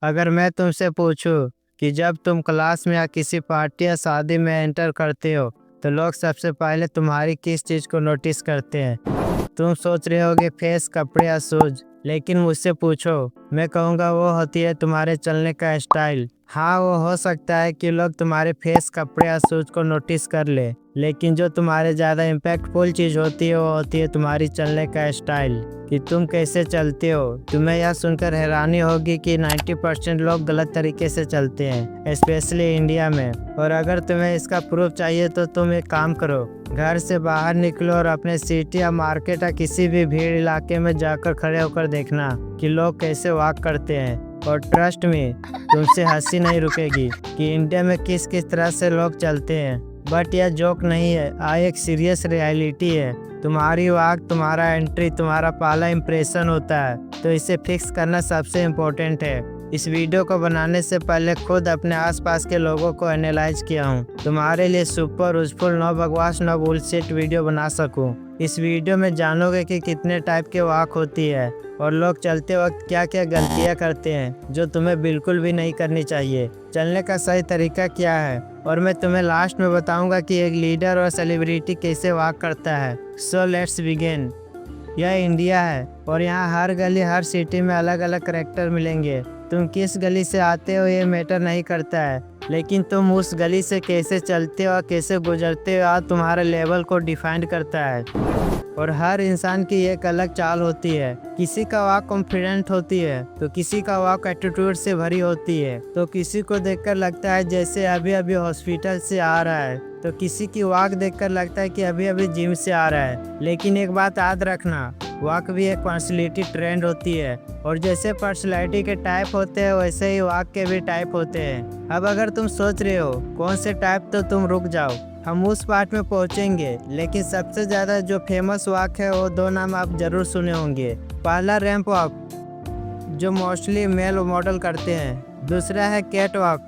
अगर मैं तुमसे पूछूं कि जब तुम क्लास में या किसी पार्टी या शादी में एंटर करते हो तो लोग सबसे पहले तुम्हारी किस चीज़ को नोटिस करते हैं? तुम सोच रहे होगे फेस, कपड़े या शूज, लेकिन मुझसे पूछो, मैं कहूँगा वो होती है तुम्हारे चलने का स्टाइल। हाँ, वो हो सकता है कि लोग तुम्हारे फेस, कपड़े या शूज को नोटिस कर ले, लेकिन जो तुम्हारे ज़्यादा इम्पैक्टफुल चीज़ होती है वो होती है तुम्हारी चलने का स्टाइल, कि तुम कैसे चलते हो। तुम्हें यह सुनकर हैरानी होगी कि 90% लोग गलत तरीके से चलते हैं, स्पेशली इंडिया में। और अगर तुम्हें इसका प्रूफ चाहिए तो तुम एक काम करो, घर से बाहर निकलो और अपने सिटी या मार्केट या किसी भी भीड़ इलाके में जाकर खड़े होकर देखना कि लोग कैसे वॉक करते हैं। और ट्रस्ट में तुमसे हंसी नहीं रुकेगी कि इंडिया में किस किस तरह से लोग चलते हैं। बट यह जोक नहीं है, एक सीरियस रियलिटी है। तुम्हारी वॉक, तुम्हारा एंट्री, तुम्हारा पहला इंप्रेशन होता है, तो इसे फिक्स करना सबसे इम्पोर्टेंट है। इस वीडियो को बनाने से पहले खुद अपने आसपास के लोगों को एनालाइज किया हूँ, तुम्हारे लिए सुपर यूजफुल, नो बकवास, नो बुलशिट वीडियो बना सकूँ। इस वीडियो में जानोगे कि कितने टाइप के वॉक होती है और लोग चलते वक्त क्या क्या गलतियाँ करते हैं जो तुम्हें बिल्कुल भी नहीं करनी चाहिए। चलने का सही तरीका क्या है, और मैं तुम्हें लास्ट में बताऊंगा कि एक लीडर और सेलिब्रिटी कैसे वॉक करता है। So let's begin. यह इंडिया है और यहाँ हर गली, हर सिटी में अलग अलग करैक्टर मिलेंगे। तुम किस गली से आते हो ये मैटर नहीं करता है, लेकिन तुम उस गली से कैसे चलते हो और कैसे गुजरते हो तुम्हारे लेवल को डिफाइन करता है। और हर इंसान की एक अलग चाल होती है। किसी का वॉक कॉन्फिडेंट होती है तो किसी का वॉक एटीट्यूड से भरी होती है, तो किसी को देखकर लगता है जैसे अभी अभी हॉस्पिटल से आ रहा है, तो किसी की वॉक देखकर लगता है कि अभी अभी जिम से आ रहा है। लेकिन एक बात याद रखना, वॉक भी एक पर्सनैलिटी ट्रेंड होती है, और जैसे पर्सनैलिटी के टाइप होते हैं वैसे ही वॉक के भी टाइप होते हैं। अब अगर तुम सोच रहे हो कौन से टाइप, तो तुम रुक जाओ, हम उस पार्ट में पहुंचेंगे। लेकिन सबसे ज़्यादा जो फेमस वॉक है वो दो नाम आप जरूर सुने होंगे। पहला रैंप वॉक, जो मोस्टली मेल मॉडल करते हैं। दूसरा है कैट वॉक,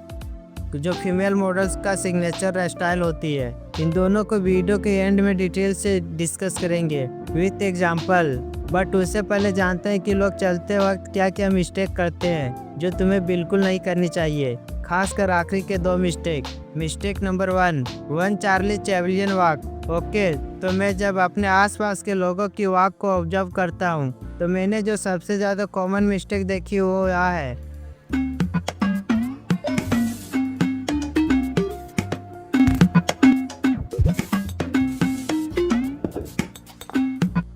जो फीमेल मॉडल्स का सिग्नेचर स्टाइल होती है। इन दोनों को वीडियो के एंड में डिटेल से डिस्कस करेंगे विथ एग्जांपल। बट उससे पहले जानते हैं कि लोग चलते वक्त क्या क्या मिस्टेक करते हैं जो तुम्हें बिल्कुल नहीं करनी चाहिए, खासकर आखिरी के दो mistake. Mistake number 1 Charlie Chaplin walk. Okay, तो मैं जब अपने आसपास के लोगों की वॉक को ऑब्जर्व करता हूँ तो मैंने जो सबसे ज़्यादा कॉमन मिस्टेक देखी वो यह है।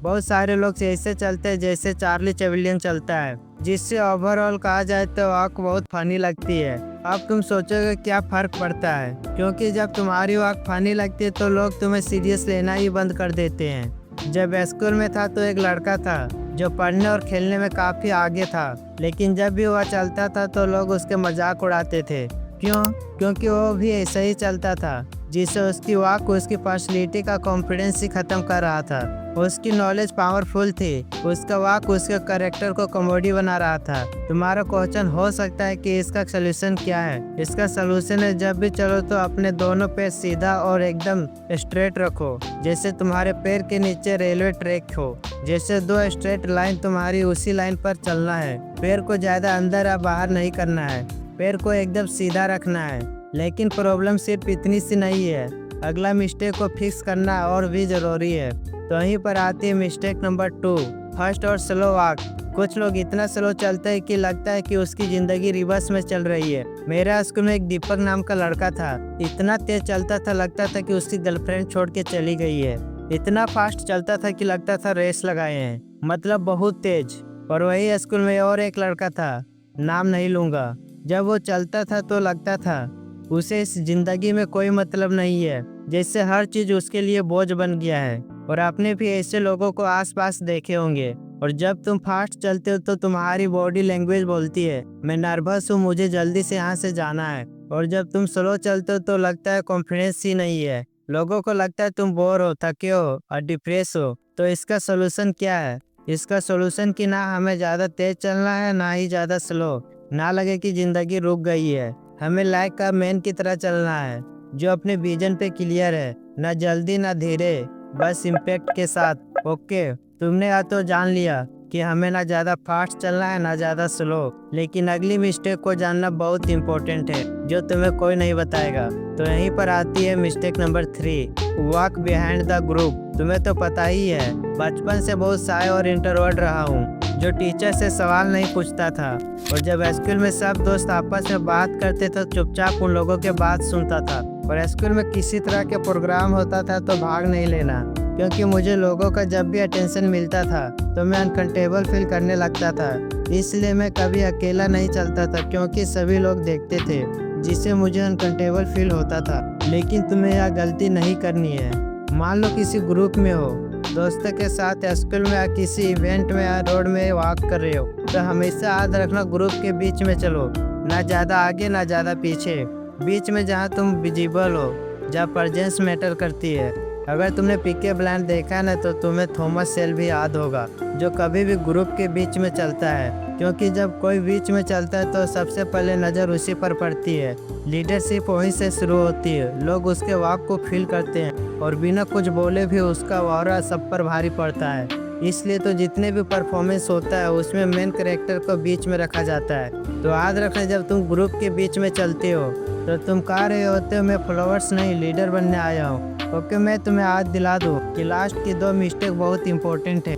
बहुत सारे लोग ऐसे चलते हैं जैसे चार्ली चैपलिन चलता है, जिससे ओवरऑल कहा जाए तो वॉक बहुत फनी लगती है। अब तुम सोचोगे क्या फर्क पड़ता है, क्योंकि जब तुम्हारी वॉक फनी लगती है तो लोग तुम्हें सीरियस लेना ही बंद कर देते हैं। जब स्कूल में था तो एक लड़का था जो पढ़ने और खेलने में काफी आगे था, लेकिन जब भी वह चलता था तो लोग उसके मजाक उड़ाते थे। क्यों? क्योंकि वो भी ऐसे ही चलता था, जिससे उसकी वॉक उसकी पर्सनैलिटी का कॉन्फिडेंस ही खत्म कर रहा था। उसकी नॉलेज पावरफुल थी, उसका वॉक उसके कैरेक्टर को कॉमेडी बना रहा था। तुम्हारा क्वेश्चन हो सकता है कि इसका सोल्यूशन क्या है। इसका सोल्यूशन है, जब भी चलो तो अपने दोनों पैर सीधा और एकदम स्ट्रेट रखो, जैसे तुम्हारे पैर के नीचे रेलवे ट्रैक हो। जैसे दो स्ट्रेट लाइन, तुम्हारी उसी लाइन पर चलना है। पैर को ज्यादा अंदर या बाहर नहीं करना है, पैर को एकदम सीधा रखना है। लेकिन प्रॉब्लम सिर्फ इतनी सी नहीं है, अगला मिस्टेक को फिक्स करना और भी जरूरी है। तो यहीं पर आती है मिस्टेक नंबर 2, फर्स्ट और स्लो वॉक। कुछ लोग इतना स्लो चलते हैं कि लगता है कि उसकी जिंदगी रिवर्स में चल रही है। मेरे स्कूल में एक दीपक नाम का लड़का था, इतना तेज चलता था लगता था कि उसकी गर्लफ्रेंड छोड़ के चली गई है। इतना फास्ट चलता था कि लगता था रेस लगाए हैं, मतलब बहुत तेज। और वही स्कूल में और एक लड़का था, नाम नहीं लूंगा। जब वो चलता था तो लगता था उसे इस जिंदगी में कोई मतलब नहीं है, जैसे हर चीज उसके लिए बोझ बन गया है। और आपने भी ऐसे लोगों को आसपास देखे होंगे। और जब तुम फास्ट चलते हो तो तुम्हारी बॉडी लैंग्वेज बोलती है मैं नर्वस हूँ, मुझे जल्दी से यहाँ से जाना है। और जब तुम स्लो चलते हो तो लगता है कॉन्फिडेंस ही नहीं है, लोगों को लगता है तुम बोर हो, थके हो और डिप्रेस हो। तो इसका सोल्यूशन क्या है? इसका सोल्यूशन कि ना हमें ज्यादा तेज चलना है ना ही ज्यादा स्लो, ना लगे कि जिंदगी रुक गई है। हमें लाइक का मैन की तरह चलना है, जो अपने विजन पे क्लियर है, ना जल्दी ना धीरे, बस इम्पैक्ट के साथ। ओके, तुमने या तो जान लिया कि हमें ना ज़्यादा फास्ट चलना है ना ज़्यादा स्लो। लेकिन अगली मिस्टेक को जानना बहुत इम्पोर्टेंट है, जो तुम्हें कोई नहीं बताएगा। तो यहीं पर आती है mistake number 3, walk behind the group. तुम्हें तो पता ही है, बचपन से बहुत शाय और इंट्रोवर्ट रहा हूँ, जो टीचर से सवाल नहीं पूछता था। और जब स्कूल में सब दोस्त आपस में बात करते तो चुपचाप उन लोगों के बात सुनता था। और स्कूल में किसी तरह के प्रोग्राम होता था तो भाग नहीं लेना, क्योंकि मुझे लोगों का जब भी अटेंशन मिलता था तो मैं अनकंफर्टेबल फील करने लगता था। इसलिए मैं कभी अकेला नहीं चलता था, क्योंकि सभी लोग देखते थे, जिससे मुझे अनकंफर्टेबल फील होता था। लेकिन तुम्हें यह गलती नहीं करनी है। मान लो किसी ग्रुप में हो, दोस्तों के साथ स्कूल में या किसी इवेंट में या रोड में वॉक कर रहे हो, तो हमेशा याद रखना ग्रुप के बीच में चलो, ना ज़्यादा आगे ना ज़्यादा पीछे, बीच में जहाँ तुम विजिबल हो, जहाँ प्रेजेंस मैटर करती है। अगर तुमने पीके ब्लाइंड देखा ना, तो तुम्हें थॉमस शेल्बी याद होगा, जो कभी भी ग्रुप के बीच में चलता है, क्योंकि जब कोई बीच में चलता है तो सबसे पहले नज़र उसी पर पड़ती है। लीडरशिप वहीं से शुरू होती है। लोग उसके वाक को फील करते हैं और बिना कुछ बोले भी उसका ऑरा सब पर भारी पड़ता है। इसलिए तो जितने भी परफॉर्मेंस होता है उसमें मेन कैरेक्टर को बीच में रखा जाता है। तो याद रखना, जब तुम ग्रुप के बीच में चलते हो तो तुम कह रहे होते हो मैं फॉलोअर्स नहीं लीडर बनने आया हूँ। ओके, मैं तुम्हें आज दिला दूँ कि लास्ट की 2 मिस्टेक बहुत इंपॉर्टेंट है।